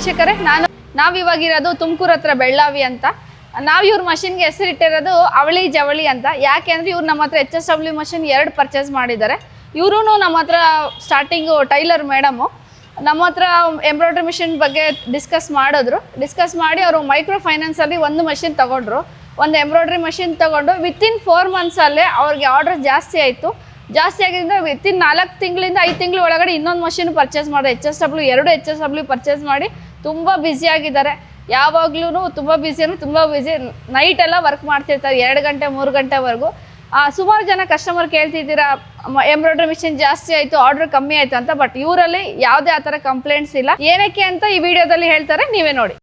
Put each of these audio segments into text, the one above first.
ವೀಕ್ಷಕರೇ, ನಾವಿವಾಗಿರೋದು ತುಮಕೂರು ಹತ್ರ ಬೆಳ್ಳಾವಿ ಅಂತ. ನಾವು ಇವ್ರ ಮಷಿನ್ಗೆ ಹೆಸರಿಟ್ಟಿರೋದು ಅವಳಿ ಜವಳಿ ಅಂತ. ಯಾಕೆ ಅಂದರೆ ಇವ್ರು ನಮ್ಮ ಹತ್ರ HSW ಮಷಿನ್ 2 ಪರ್ಚೇಸ್ ಮಾಡಿದ್ದಾರೆ. ಇವರು ನಮ್ಮ ಹತ್ರ ಸ್ಟಾರ್ಟಿಂಗು ಟೈಲರ್ ಮೇಡಮು ನಮ್ಮ ಹತ್ರ ಎಂಬ್ರಾಯ್ಡ್ರಿ ಮಿಷಿನ್ ಬಗ್ಗೆ ಡಿಸ್ಕಸ್ ಮಾಡಿ ಅವರು ಮೈಕ್ರೋ ಫೈನಾನ್ಸಲ್ಲಿ ಒಂದು ಮಷಿನ್ ತೊಗೊಂಡ್ರು. ಒಂದು ಎಂಬ್ರಾಯ್ಡ್ರಿ ಮಷಿನ್ ತೊಗೊಂಡು ವಿತಿನ್ 4 ಮಂತ್ಸಲ್ಲೇ ಅವ್ರಿಗೆ ಆರ್ಡರ್ ಜಾಸ್ತಿ ಆಯಿತು. ಜಾಸ್ತಿ ಆಗಿದ್ದರಿಂದ ವಿತಿನ್ 4 ತಿಂಗಳಿಂದ 5 ತಿಂಗಳ ಒಳಗಡೆ ಇನ್ನೊಂದು ಮಷಿನ್ ಪರ್ಚೇಸ್ ಮಾಡಿದೆ.2 HSW ಪರ್ಚೇಸ್ ಮಾಡಿ ತುಂಬ ಬ್ಯುಸಿಯಾಗಿದ್ದಾರೆ. ಯಾವಾಗ್ಲೂ ತುಂಬ ಬ್ಯುಸಿ ನೈಟೆಲ್ಲ ವರ್ಕ್ ಮಾಡ್ತಿರ್ತಾರೆ 2 ಗಂಟೆ 3 ಗಂಟೆವರೆಗೂ. ಸುಮಾರು ಜನ ಕಸ್ಟಮರ್ ಕೇಳ್ತಿದ್ದೀರಾ ಎಂಬ್ರಾಯ್ಡ್ರಿ ಮಿಷಿನ್ ಜಾಸ್ತಿ ಆಯಿತು, ಆರ್ಡರ್ ಕಮ್ಮಿ ಆಯಿತು ಅಂತ. ಬಟ್ ಇವರಲ್ಲಿ ಯಾವುದೇ ಆ ಥರ ಕಂಪ್ಲೇಂಟ್ಸ್ ಇಲ್ಲ. ಏನಕ್ಕೆ ಅಂತ ಈ ವಿಡಿಯೋದಲ್ಲಿ ಹೇಳ್ತಾರೆ, ನೀವೇ ನೋಡಿ.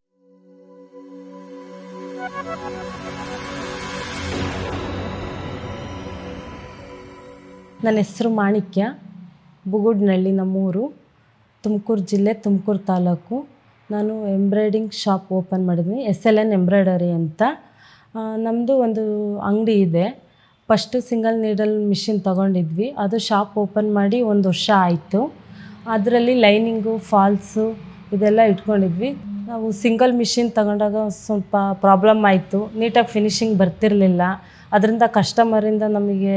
ನನ್ನ ಹೆಸರು ಮಾಣಿಕ್ಯ, ಬುಗುಡ್ನಳ್ಳಿ ನಮ್ಮೂರು, ತುಮಕೂರು ಜಿಲ್ಲೆ, ತುಮಕೂರು ತಾಲೂಕು. ನಾನು ಎಂಬ್ರಾಯ್ಡಿಂಗ್ ಶಾಪ್ ಓಪನ್ ಮಾಡಿದ್ದೀನಿ, SLN ಎಂಬ್ರಾಯ್ಡರಿ ಅಂತ. ನಮ್ಮದು ಒಂದು ಅಂಗಡಿ ಇದೆ. ಫಸ್ಟು ಸಿಂಗಲ್ ನೀಡಲ್ ಮಿಷಿನ್ ತೊಗೊಂಡಿದ್ವಿ, ಅದು ಶಾಪ್ ಓಪನ್ ಮಾಡಿ 1 ವರ್ಷ ಆಯಿತು. ಅದರಲ್ಲಿ ಲೈನಿಂಗು, ಫಾಲ್ಸು ಇದೆಲ್ಲ ಇಟ್ಕೊಂಡಿದ್ವಿ. ನಾವು ಸಿಂಗಲ್ ಮಿಷಿನ್ ತಗೊಂಡಾಗ ಸ್ವಲ್ಪ ಪ್ರಾಬ್ಲಮ್ ಆಯಿತು, ನೀಟಾಗಿ ಫಿನಿಶಿಂಗ್ ಬರ್ತಿರಲಿಲ್ಲ. ಅದರಿಂದ ಕಸ್ಟಮರಿಂದ ನಮಗೆ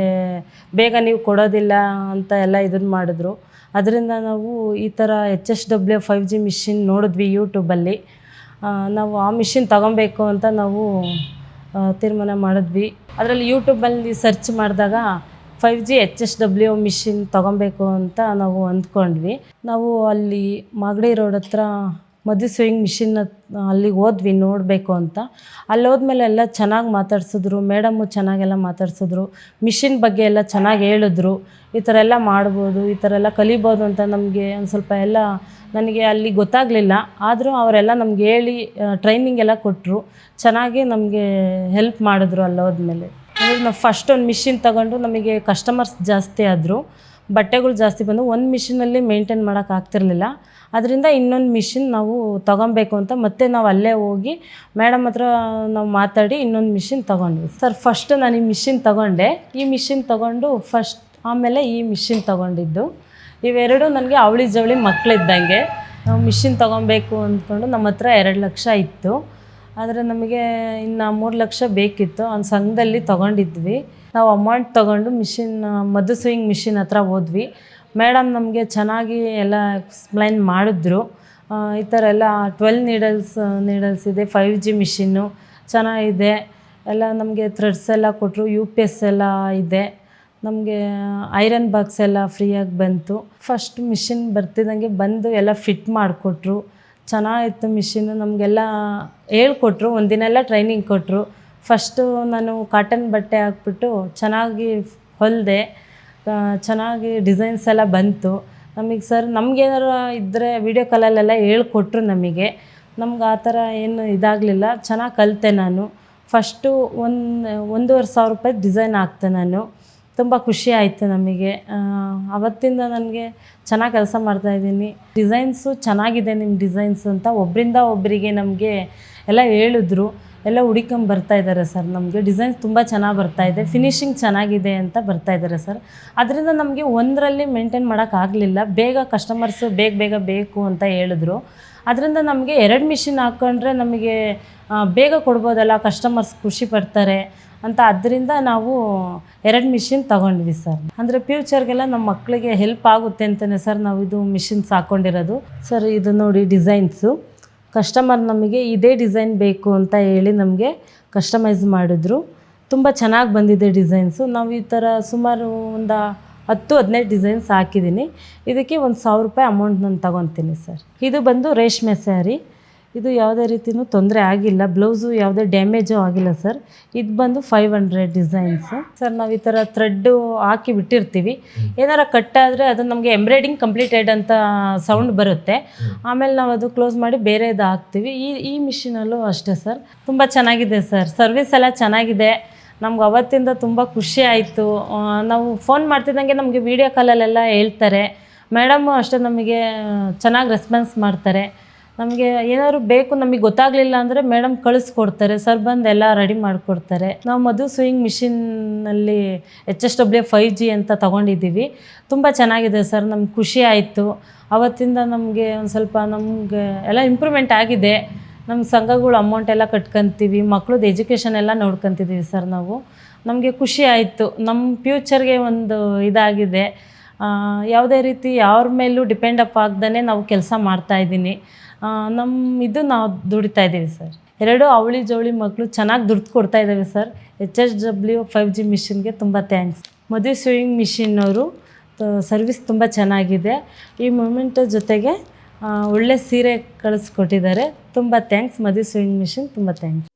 ಬೇಗ ನೀವು ಕೊಡೋದಿಲ್ಲ ಅಂತ ಎಲ್ಲ ಇದನ್ನು ಮಾಡಿದ್ರು. ಅದರಿಂದ ನಾವು ಈ ಥರ HSW 5G ಮಿಷಿನ್ ನೋಡಿದ್ವಿ ಯೂಟ್ಯೂಬಲ್ಲಿ. ನಾವು ಆ ಮಿಷಿನ್ ತೊಗೊಬೇಕು ಅಂತ ನಾವು ತೀರ್ಮಾನ ಮಾಡಿದ್ವಿ. ಅದರಲ್ಲಿ ಯೂಟ್ಯೂಬಲ್ಲಿ ಸರ್ಚ್ ಮಾಡಿದಾಗ 5G HSW ಮಿಷಿನ್ ತೊಗೊಬೇಕು ಅಂತ ನಾವು ಅಂದ್ಕೊಂಡ್ವಿ. ನಾವು ಅಲ್ಲಿ ಮಾಗಡಿ ರೋಡ್ ಹತ್ರ ಮಧು ಸ್ವಿಂಗ್ ಮಿಷಿನ್ ಅಲ್ಲಿಗೆ ಹೋದ್ವಿ ನೋಡಬೇಕು ಅಂತ. ಅಲ್ಲಿ ಹೋದ್ಮೇಲೆ ಎಲ್ಲ ಚೆನ್ನಾಗಿ ಮಾತಾಡ್ಸಿದ್ರು, ಮೇಡಮ್ಮು ಚೆನ್ನಾಗೆಲ್ಲ ಮಾತಾಡ್ಸಿದ್ರು, ಮಿಷಿನ್ ಬಗ್ಗೆ ಎಲ್ಲ ಚೆನ್ನಾಗಿ ಹೇಳಿದ್ರು. ಈ ಥರ ಎಲ್ಲ ಮಾಡ್ಬೋದು, ಈ ಥರ ಎಲ್ಲ ಕಲಿಬೋದು ಅಂತ ನಮಗೆ ಒಂದು ಸ್ವಲ್ಪ ಎಲ್ಲ ನನಗೆ ಅಲ್ಲಿ ಗೊತ್ತಾಗಲಿಲ್ಲ. ಆದರೂ ಅವರೆಲ್ಲ ನಮ್ಗೆ ಹೇಳಿ ಟ್ರೈನಿಂಗ್ ಎಲ್ಲ ಕೊಟ್ಟರು, ಚೆನ್ನಾಗಿ ನಮಗೆ ಹೆಲ್ಪ್ ಮಾಡಿದ್ರು. ಅಲ್ಲಿ ಹೋದ್ಮೇಲೆ ಅಂದರೆ ನಾವು ಫಸ್ಟ್ ಒಂದು ಮಿಷಿನ್ ತಗೊಂಡು ನಮಗೆ ಕಸ್ಟಮರ್ಸ್ ಜಾಸ್ತಿ ಆದರು, ಬಟ್ಟೆಗಳು ಜಾಸ್ತಿ ಬಂದು ಒಂದು ಮಿಷಿನಲ್ಲಿ ಮೇಂಟೈನ್ ಮಾಡೋಕ್ಕಾಗ್ತಿರ್ಲಿಲ್ಲ. ಅದರಿಂದ ಇನ್ನೊಂದು ಮಿಷಿನ್ ನಾವು ತೊಗೊಬೇಕು ಅಂತ ಮತ್ತೆ ನಾವು ಅಲ್ಲೇ ಹೋಗಿ ಮೇಡಮ್ ಹತ್ರ ನಾವು ಮಾತಾಡಿ ಇನ್ನೊಂದು ಮಿಷಿನ್ ತೊಗೊಂಡ್ವಿ. ಸರ್ ಫಸ್ಟು ನಾನು ಈ ಮಿಷಿನ್ ತೊಗೊಂಡೆ, ಈ ಮಿಷಿನ್ ತೊಗೊಂಡು ಆಮೇಲೆ ಈ ಮಿಷಿನ್ ತೊಗೊಂಡಿದ್ದು. ಇವೆರಡು ನನಗೆ ಅವಳಿ ಜವಳಿ ಮಕ್ಕಳಿದ್ದಂಗೆ. ನಾವು ಮಿಷಿನ್ ತೊಗೊಬೇಕು ಅಂದ್ಕೊಂಡು ನಮ್ಮ ಹತ್ರ 2 ಲಕ್ಷ ಇತ್ತು, ಆದರೆ ನಮಗೆ ಇನ್ನು 3 ಲಕ್ಷ ಬೇಕಿತ್ತು. ಒಂದು ಸಂಘದಲ್ಲಿ ತೊಗೊಂಡಿದ್ವಿ. ನಾವು ಅಮೌಂಟ್ ತೊಗೊಂಡು ಮಧು ಸ್ವಿಂಗ್ ಮಿಷಿನ್ ಹತ್ರ ಹೋದ್ವಿ. ಮೇಡಮ್ ನಮಗೆ ಚೆನ್ನಾಗಿ ಎಲ್ಲ ಎಕ್ಸ್ಪ್ಲೈನ್ ಮಾಡಿದ್ರು. ಈ ಥರ ಎಲ್ಲ 12 ನೀಡಲ್ಸ್ ಇದೆ, 5G ಮಿಷಿನ್ನು ಚೆನ್ನಾಗಿದೆ. ಎಲ್ಲ ನಮಗೆ ಥ್ರೆಡ್ಸ್ ಎಲ್ಲ ಕೊಟ್ಟರು, UPS ಎಲ್ಲ ಇದೆ. ನಮಗೆ ಐರನ್ ಬಾಕ್ಸ್ ಎಲ್ಲ ಫ್ರೀಯಾಗಿ ಬಂತು. ಫಸ್ಟ್ ಮಿಷಿನ್ ಬರ್ತಿದ್ದಂಗೆ ಬಂದು ಎಲ್ಲ ಫಿಟ್ ಮಾಡಿಕೊಟ್ರು. ಚೆನ್ನಾಗಿತ್ತು ಮಿಷಿನ್ನು, ನಮಗೆಲ್ಲ ಹೇಳ್ಕೊಟ್ರು. ಒಂದಿನ ಎಲ್ಲ ಟ್ರೈನಿಂಗ್ ಕೊಟ್ಟರು. ಫಸ್ಟು ನಾನು ಕಾಟನ್ ಬಟ್ಟೆ ಹಾಕ್ಬಿಟ್ಟು ಚೆನ್ನಾಗಿ ಹೊಲಿದೆ, ಚೆನ್ನಾಗಿ ಡಿಸೈನ್ಸ್ ಎಲ್ಲ ಬಂತು. ಸರ್ ನಮಗೇನಾರು ಇದ್ದರೆ ವೀಡಿಯೋ ಕಾಲಲ್ಲೆಲ್ಲ ಹೇಳ್ಕೊಟ್ರು. ನಮ್ಗೆ ಆ ಥರ ಏನು ಇದಾಗಲಿಲ್ಲ, ಚೆನ್ನಾಗಿ ಕಲಿತೆ ನಾನು. ಫಸ್ಟು 1,500 ರೂಪಾಯಿ ಡಿಸೈನ್ ಹಾಕ್ತೆ ನಾನು. ತುಂಬ ಖುಷಿ ಆಯಿತು ನಮಗೆ. ಆವತ್ತಿಂದ ನನಗೆ ಚೆನ್ನಾಗಿ ಕೆಲಸ ಮಾಡ್ತಾಯಿದ್ದೀನಿ. ಡಿಸೈನ್ಸು ಚೆನ್ನಾಗಿದೆ ನಿಮ್ಮ ಡಿಸೈನ್ಸು ಅಂತ ಒಬ್ಬರಿಂದ ಒಬ್ಬರಿಗೆ ನಮಗೆ ಎಲ್ಲ ಹೇಳಿದ್ರು. ಎಲ್ಲ ಹುಡುಕೊಂಬರ್ತಾಯಿದ್ದಾರೆ ಸರ್. ನಮಗೆ ಡಿಸೈನ್ಸ್ ತುಂಬ ಚೆನ್ನಾಗಿ ಬರ್ತಾಯಿದೆ, ಫಿನಿಶಿಂಗ್ ಚೆನ್ನಾಗಿದೆ ಅಂತ ಬರ್ತಾಯಿದ್ದಾರೆ ಸರ್. ಅದರಿಂದ ನಮಗೆ ಒಂದರಲ್ಲಿ ಮೇಂಟೈನ್ ಮಾಡೋಕ್ಕಾಗಲಿಲ್ಲ. ಬೇಗ ಕಸ್ಟಮರ್ಸು ಬೇಗ ಬೇಕು ಅಂತ ಹೇಳಿದ್ರು. ಅದರಿಂದ ನಮಗೆ 2 ಮಿಷಿನ್ ಹಾಕ್ಕೊಂಡ್ರೆ ನಮಗೆ ಬೇಗ ಕೊಡ್ಬೋದಲ್ಲ, ಕಸ್ಟಮರ್ಸ್ ಖುಷಿ ಪಡ್ತಾರೆ ಅಂತ. ಅದರಿಂದ ನಾವು 2 ಮಿಷಿನ್ ತೊಗೊಂಡ್ವಿ ಸರ್. ಅಂದರೆ ಫ್ಯೂಚರ್ಗೆಲ್ಲ ನಮ್ಮ ಮಕ್ಕಳಿಗೆ ಹೆಲ್ಪ್ ಆಗುತ್ತೆ ಅಂತಲೇ ಸರ್ ನಾವು ಇದು ಮಿಷಿನ್ಸ್ ಹಾಕ್ಕೊಂಡಿರೋದು. ಸರ್ ಇದು ನೋಡಿ ಡಿಸೈನ್ಸು, ಕಸ್ಟಮರ್ ನಮಗೆ ಇದೇ ಡಿಸೈನ್ ಬೇಕು ಅಂತ ಹೇಳಿ ನಮಗೆ ಕಸ್ಟಮೈಸ್ ಮಾಡಿದ್ರು. ತುಂಬ ಚೆನ್ನಾಗಿ ಬಂದಿದೆ ಡಿಸೈನ್ಸು. ನಾವು ಈ ಥರ ಸುಮಾರು ಒಂದು 10-15 ಡಿಸೈನ್ಸ್ ಹಾಕಿದ್ದೀನಿ. ಇದಕ್ಕೆ 1,000 ರೂಪಾಯಿ ಅಮೌಂಟ್ ನಾನು ತೊಗೊತೀನಿ ಸರ್. ಇದು ಬಂದು ರೇಷ್ಮೆ ಸ್ಯಾರಿ. ಇದು ಯಾವುದೇ ರೀತಿಯೂ ತೊಂದರೆ ಆಗಿಲ್ಲ, ಬ್ಲೌಸು ಯಾವುದೇ ಡ್ಯಾಮೇಜು ಆಗಿಲ್ಲ ಸರ್. ಇದು ಬಂದು 500 ಡಿಸೈನ್ಸು ಸರ್. ನಾವು ಈ ಥರ ಥ್ರೆಡ್ಡು ಹಾಕಿ ಬಿಟ್ಟಿರ್ತೀವಿ, ಏನಾರ ಕಟ್ಟಾದರೆ ಅದು ನಮಗೆ ಎಂಬ್ರಾಯ್ಡಿಂಗ್ ಕಂಪ್ಲೀಟೆಡ್ ಅಂತ ಸೌಂಡ್ ಬರುತ್ತೆ. ಆಮೇಲೆ ನಾವು ಅದು ಕ್ಲೋಸ್ ಮಾಡಿ ಬೇರೆದು ಹಾಕ್ತೀವಿ. ಈ ಮಿಷಿನಲ್ಲೂ ಅಷ್ಟೇ ಸರ್, ತುಂಬ ಚೆನ್ನಾಗಿದೆ ಸರ್. ಸರ್ವಿಸ್ ಎಲ್ಲ ಚೆನ್ನಾಗಿದೆ. ನಮ್ಗೆ ಅವತ್ತಿಂದ ತುಂಬ ಖುಷಿ ಆಯಿತು. ನಾವು ಫೋನ್ ಮಾಡ್ತಿದ್ದಂಗೆ ನಮಗೆ ವೀಡಿಯೋ ಕಾಲಲ್ಲೆಲ್ಲ ಹೇಳ್ತಾರೆ. ಮೇಡಮ್ಮು ಅಷ್ಟೇ ನಮಗೆ ಚೆನ್ನಾಗಿ ರೆಸ್ಪಾನ್ಸ್ ಮಾಡ್ತಾರೆ. ನಮಗೆ ಏನಾದ್ರು ಬೇಕು ನಮಗೆ ಗೊತ್ತಾಗಲಿಲ್ಲ ಅಂದರೆ ಮೇಡಮ್ ಕಳಿಸ್ಕೊಡ್ತಾರೆ, ಸರ್ ಬಂದು ಎಲ್ಲ ರೆಡಿ ಮಾಡಿಕೊಡ್ತಾರೆ. ನಾವು ಮಧು ಸೂಯಿಂಗ್ ಮಿಷಿನ್ನಲ್ಲಿ HSW 5G ಅಂತ ತೊಗೊಂಡಿದ್ದೀವಿ. ತುಂಬ ಚೆನ್ನಾಗಿದೆ ಸರ್, ನಮ್ಗೆ ಖುಷಿ ಆಯಿತು. ಅವತ್ತಿಂದ ನಮಗೆ ಒಂದು ಸ್ವಲ್ಪ ನಮಗೆ ಎಲ್ಲ ಇಂಪ್ರೂವ್ಮೆಂಟ್ ಆಗಿದೆ. ನಮ್ಮ ಸಂಘಗಳು ಅಮೌಂಟ್ ಎಲ್ಲ ಕಟ್ಕೊತೀವಿ, ಮಕ್ಳದ್ದು ಎಜುಕೇಷನ್ ಎಲ್ಲ ನೋಡ್ಕೊತಿದ್ದೀವಿ ಸರ್ ನಾವು. ನಮಗೆ ಖುಷಿ ಆಯಿತು, ನಮ್ಮ ಫ್ಯೂಚರ್ಗೆ ಒಂದು ಇದಾಗಿದೆ. ಯಾವುದೇ ರೀತಿ ಯಾರ ಮೇಲೂ ಡಿಪೆಂಡ್ ಅಪ್ ಆಗ್ದೇ ನಾವು ಕೆಲಸ ಮಾಡ್ತಾಯಿದ್ದೀನಿ. ನಾವು ದುಡಿತಾ ಇದ್ದೀವಿ ಸರ್. 2 ಅವಳಿ ಜವಳಿ ಮಕ್ಕಳು ಚೆನ್ನಾಗಿ ದುಡ್ಡು ಕೊಡ್ತಾ ಇದ್ದಾವೆ ಸರ್. HSW 5G ಮಿಷಿನ್ಗೆ ತುಂಬ ಥ್ಯಾಂಕ್ಸ್. ಮಧು ಸೂಯಿಂಗ್ ಮಿಷಿನ್ನವರು ಸರ್ವಿಸ್ ತುಂಬ ಚೆನ್ನಾಗಿದೆ. ಈ ಮೂಮೆಂಟ್ ಜೊತೆಗೆ ಒಳ್ಳೆ ಸೀರೆ ಕಳಿಸ್ಕೊಟ್ಟಿದ್ದಾರೆ. ತುಂಬ ಥ್ಯಾಂಕ್ಸ್ ಮಧು ಸೂಯಿಂಗ್ ಮಿಷಿನ್, ತುಂಬ ಥ್ಯಾಂಕ್ಸ್.